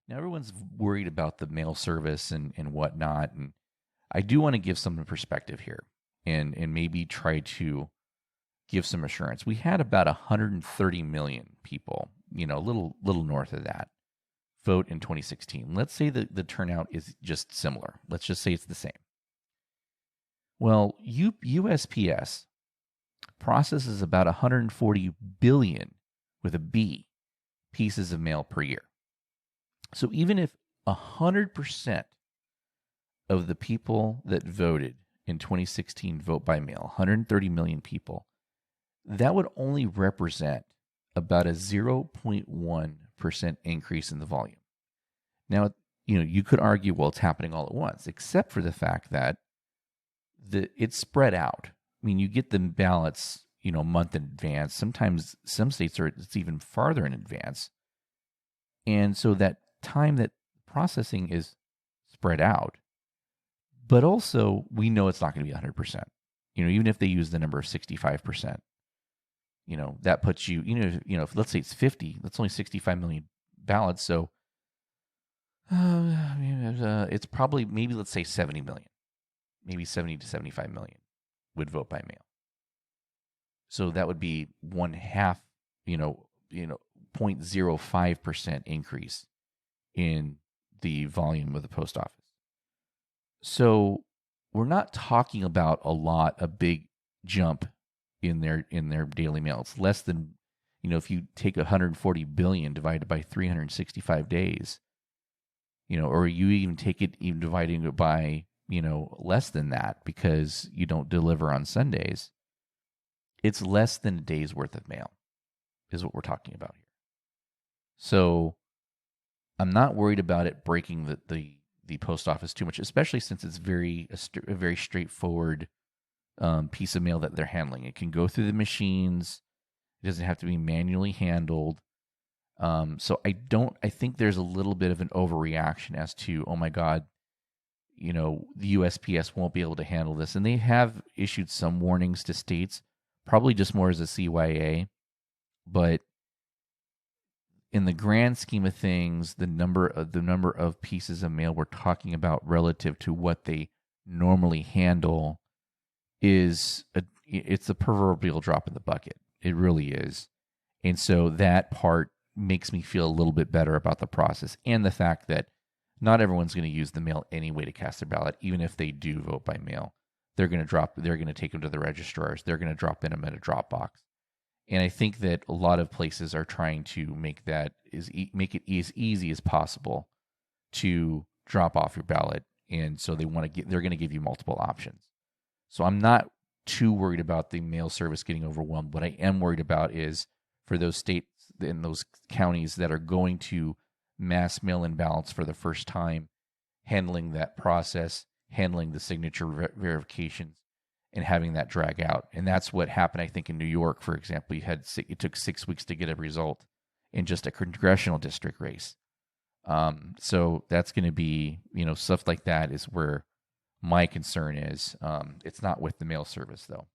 Now, everyone's worried about the mail service and whatnot. And I do want to give some perspective here and maybe try to give some assurance. We had about 130 million people, a little north of that, vote in 2016. Let's say that the turnout is just similar. Let's just say it's the same. Well, USPS processes about 140 billion with a B pieces of mail per year. So even if 100% of the people that voted in 2016 vote by mail, 130 million people, that would only represent about a 0.1% increase in the volume. Now, you could argue, well, it's happening all at once, except for the fact that it's spread out. I mean, you get the ballots, a month in advance. Sometimes some states it's even farther in advance. And so that time that processing is spread out, but also we know it's not going to be 100%. Even if they use the number of 65%, that puts you, if let's say it's 50, that's only 65 million ballots. So it's probably maybe let's say 70 million, maybe 70 to 75 million would vote by mail. So that would be one half, 0.05% increase in the volume of the post office. So we're not talking about a big jump in their daily mail. It's less than, if you take 140 billion divided by 365 days, or you even take it even dividing it by, less than that because you don't deliver on Sundays, it's less than a day's worth of mail is what we're talking about here. So I'm not worried about it breaking the post office too much, especially since it's a very straightforward piece of mail that they're handling. It can go through the machines. It doesn't have to be manually handled. So I think there's a little bit of an overreaction as to, oh my God, the USPS won't be able to handle this. And they have issued some warnings to states, probably just more as a CYA. But in the grand scheme of things, the number of pieces of mail we're talking about relative to what they normally handle it's a proverbial drop in the bucket. It really is. And so that part makes me feel a little bit better about the process and the fact that not everyone's going to use the mail anyway to cast their ballot. Even if they do vote by mail, they're going to take them to the registrars. They're going to drop in them at a drop box. And I think that a lot of places are trying to make it as easy as possible to drop off your ballot. And so they're going to give you multiple options. So I'm not too worried about the mail service getting overwhelmed. What I am worried about is for those states and those counties that are going to mass mail-in ballots for the first time, handling that process, handling the signature verifications, and having that drag out. And that's what happened, I think, in New York, for example. It took 6 weeks to get a result in just a congressional district race. So that's going to be, stuff like that is where my concern is. It's not with the mail service, though.